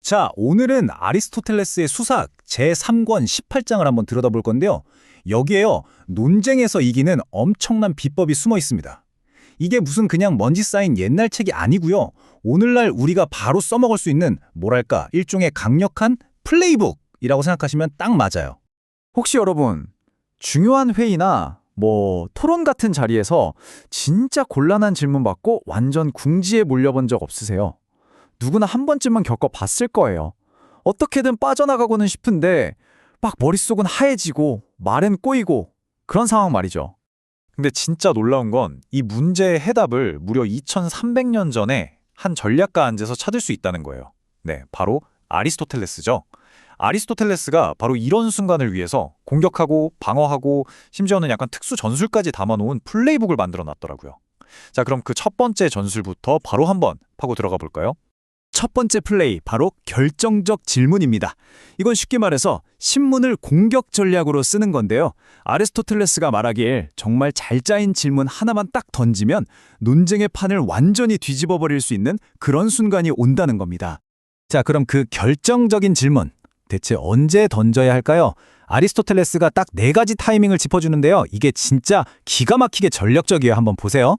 자, 오늘은 아리스토텔레스의 수사학 제3권 18장을 한번 들여다볼 건데요. 여기에요, 논쟁에서 이기는 엄청난 비법이 숨어 있습니다. 이게 무슨 그냥 먼지 쌓인 옛날 책이 아니고요. 오늘날 우리가 바로 써먹을 수 있는 뭐랄까 일종의 강력한 플레이북이라고 생각하시면 딱 맞아요. 혹시 여러분, 중요한 회의나 토론 같은 자리에서 진짜 곤란한 질문 받고 완전 궁지에 몰려본 적 없으세요? 누구나 한 번쯤은 겪어봤을 거예요. 어떻게든 빠져나가고는 싶은데 막 머릿속은 하얘지고 말은 꼬이고 그런 상황 말이죠. 근데 진짜 놀라운 건 이 문제의 해답을 무려 2300년 전에 한 전략가 앉아서 찾을 수 있다는 거예요. 네, 바로 아리스토텔레스죠. 아리스토텔레스가 바로 이런 순간을 위해서 공격하고 방어하고 심지어는 약간 특수 전술까지 담아놓은 플레이북을 만들어 놨더라고요. 자, 그럼 그 첫 번째 전술부터 바로 한번 파고 들어가 볼까요? 첫 번째 플레이, 바로 결정적 질문입니다. 이건 쉽게 말해서 신문을 공격 전략으로 쓰는 건데요. 아리스토텔레스가 말하길 정말 잘 짜인 질문 하나만 딱 던지면 논쟁의 판을 완전히 뒤집어 버릴 수 있는 그런 순간이 온다는 겁니다. 자, 그럼 그 결정적인 질문, 대체 언제 던져야 할까요? 아리스토텔레스가 딱 4가지 타이밍을 짚어주는데요. 이게 진짜 기가 막히게 전략적이에요. 한번 보세요.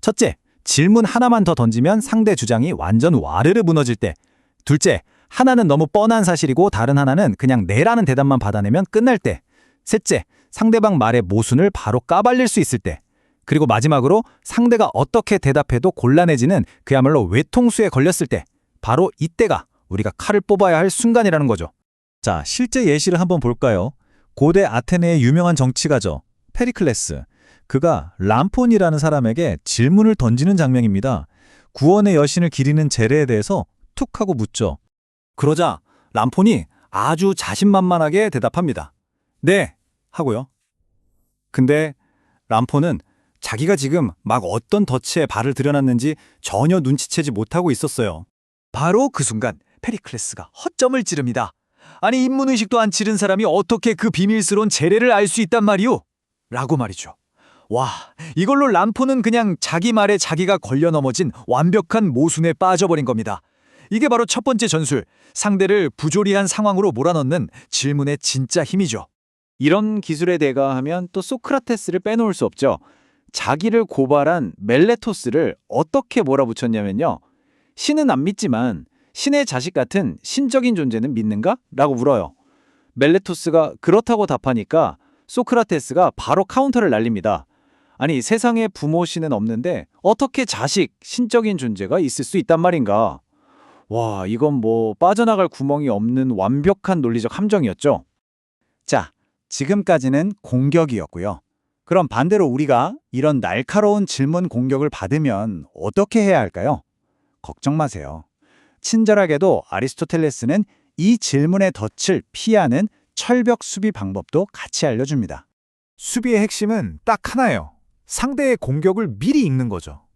첫째, 질문 하나만 더 던지면 상대 주장이 완전 와르르 무너질 때. 둘째, 하나는 너무 뻔한 사실이고 다른 하나는 그냥 네라는 대답만 받아내면 끝날 때. 셋째, 상대방 말의 모순을 바로 까발릴 수 있을 때. 그리고 마지막으로 상대가 어떻게 대답해도 곤란해지는 그야말로 외통수에 걸렸을 때. 바로 이때가 우리가 칼을 뽑아야 할 순간이라는 거죠. 자, 실제 예시를 한번 볼까요? 고대 아테네의 유명한 정치가죠. 페리클레스. 그가 람폰이라는 사람에게 질문을 던지는 장면입니다. 구원의 여신을 기리는 제례에 대해서 툭 하고 묻죠. 그러자 람폰이 아주 자신만만하게 대답합니다. 네, 하고요. 근데 람폰은 자기가 지금 막 어떤 덫에 발을 들여놨는지 전혀 눈치채지 못하고 있었어요. 바로 그 순간 페리클레스가 허점을 찌릅니다. 아니, 인문의식도 안 치른 사람이 어떻게 그 비밀스러운 재례를 알 수 있단 말이오? 라고 말이죠. 와, 이걸로 람폰은 그냥 자기 말에 자기가 걸려 넘어진 완벽한 모순에 빠져버린 겁니다. 이게 바로 첫 번째 전술, 상대를 부조리한 상황으로 몰아넣는 질문의 진짜 힘이죠. 이런 기술에 대가하면 또 소크라테스를 빼놓을 수 없죠. 자기를 고발한 멜레토스를 어떻게 몰아붙였냐면요. 신은 안 믿지만 신의 자식 같은 신적인 존재는 믿는가? 라고 물어요. 멜레토스가 그렇다고 답하니까 소크라테스가 바로 카운터를 날립니다. 아니, 세상에 부모 신은 없는데 어떻게 자식, 신적인 존재가 있을 수 있단 말인가? 와, 이건 빠져나갈 구멍이 없는 완벽한 논리적 함정이었죠. 자, 지금까지는 공격이었고요. 그럼 반대로 우리가 이런 날카로운 질문 공격을 받으면 어떻게 해야 할까요? 걱정 마세요. 친절하게도 아리스토텔레스는 이 질문의 덫을 피하는 철벽 수비 방법도 같이 알려줍니다. 수비의 핵심은 딱 하나예요. 상대의 공격을 미리 읽는 거죠.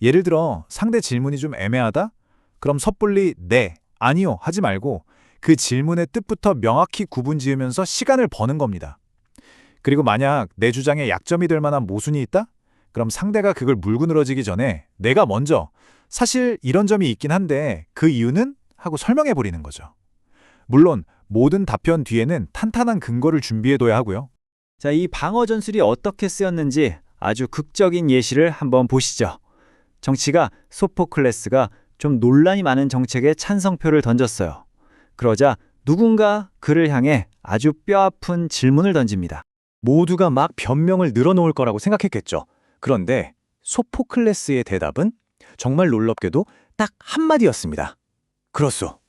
예를 들어 상대 질문이 좀 애매하다? 그럼 섣불리 네, 아니요 하지 말고 그 질문의 뜻부터 명확히 구분 지으면서 시간을 버는 겁니다. 그리고 만약 내 주장에 약점이 될 만한 모순이 있다? 그럼 상대가 그걸 물고 늘어지기 전에 내가 먼저 사실 이런 점이 있긴 한데 그 이유는? 하고 설명해버리는 거죠. 물론 모든 답변 뒤에는 탄탄한 근거를 준비해둬야 하고요. 자, 이 방어 전술이 어떻게 쓰였는지 아주 극적인 예시를 한번 보시죠. 정치가 소포클레스가 좀 논란이 많은 정책에 찬성표를 던졌어요. 그러자 누군가 그를 향해 아주 뼈아픈 질문을 던집니다. 모두가 막 변명을 늘어놓을 거라고 생각했겠죠. 그런데 소포클레스의 대답은 정말 놀랍게도 딱 한마디였습니다. 그렇소.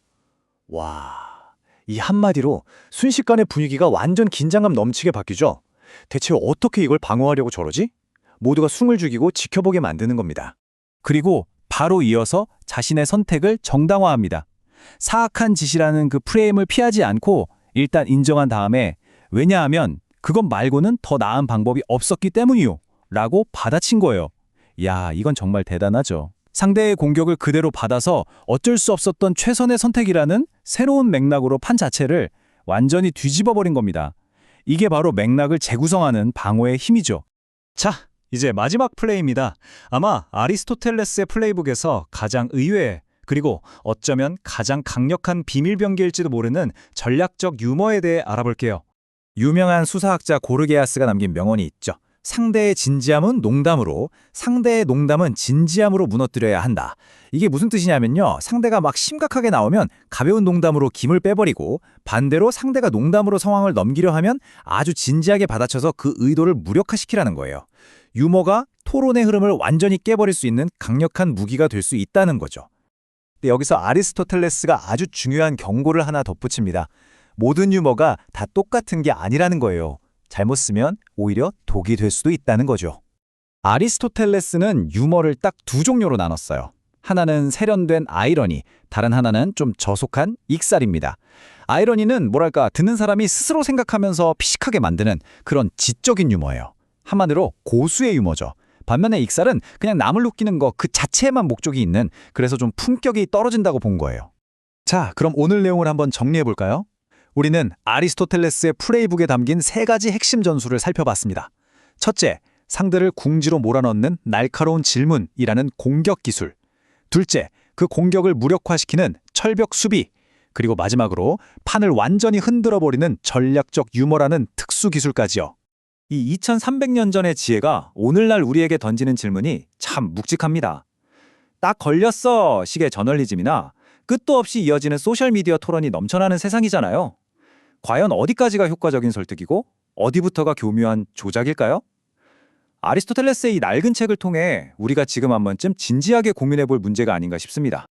와, 이 한마디로 순식간에 분위기가 완전 긴장감 넘치게 바뀌죠. 대체 어떻게 이걸 방어하려고 저러지? 모두가 숨을 죽이고 지켜보게 만드는 겁니다. 그리고 바로 이어서 자신의 선택을 정당화합니다. 사악한 짓이라는 그 프레임을 피하지 않고 일단 인정한 다음에 왜냐하면 그것 말고는 더 나은 방법이 없었기 때문이요 라고 받아친 거예요. 야, 이건 정말 대단하죠. 상대의 공격을 그대로 받아서 어쩔 수 없었던 최선의 선택이라는 새로운 맥락으로 판 자체를 완전히 뒤집어버린 겁니다. 이게 바로 맥락을 재구성하는 방어의 힘이죠. 자, 이제 마지막 플레이입니다. 아마 아리스토텔레스의 플레이북에서 가장 의외의 그리고 어쩌면 가장 강력한 비밀병기일지도 모르는 전략적 유머에 대해 알아볼게요. 유명한 수사학자 고르게아스가 남긴 명언이 있죠. 상대의 진지함은 농담으로, 상대의 농담은 진지함으로 무너뜨려야 한다. 이게 무슨 뜻이냐면요. 상대가 막 심각하게 나오면 가벼운 농담으로 김을 빼버리고, 반대로 상대가 농담으로 상황을 넘기려 하면 아주 진지하게 받아쳐서 그 의도를 무력화시키라는 거예요. 유머가 토론의 흐름을 완전히 깨버릴 수 있는 강력한 무기가 될 수 있다는 거죠. 근데 여기서 아리스토텔레스가 아주 중요한 경고를 하나 덧붙입니다. 모든 유머가 다 똑같은 게 아니라는 거예요. 잘못 쓰면 오히려 독이 될 수도 있다는 거죠. 아리스토텔레스는 유머를 딱 두 종류로 나눴어요. 하나는 세련된 아이러니, 다른 하나는 좀 저속한 익살입니다. 아이러니는 뭐랄까 듣는 사람이 스스로 생각하면서 피식하게 만드는 그런 지적인 유머예요. 한마디로 고수의 유머죠. 반면에 익살은 그냥 남을 웃기는 거 그 자체에만 목적이 있는, 그래서 좀 품격이 떨어진다고 본 거예요. 자, 그럼 오늘 내용을 한번 정리해 볼까요? 우리는 아리스토텔레스의 플레이북에 담긴 3가지 핵심 전술을 살펴봤습니다. 첫째, 상대를 궁지로 몰아넣는 날카로운 질문이라는 공격 기술. 둘째, 그 공격을 무력화시키는 철벽 수비. 그리고 마지막으로 판을 완전히 흔들어버리는 전략적 유머라는 특수 기술까지요. 이 2300년 전의 지혜가 오늘날 우리에게 던지는 질문이 참 묵직합니다. 딱 걸렸어 식의 저널리즘이나 끝도 없이 이어지는 소셜미디어 토론이 넘쳐나는 세상이잖아요. 과연 어디까지가 효과적인 설득이고 어디부터가 교묘한 조작일까요? 아리스토텔레스의 이 낡은 책을 통해 우리가 지금 한 번쯤 진지하게 고민해 볼 문제가 아닌가 싶습니다.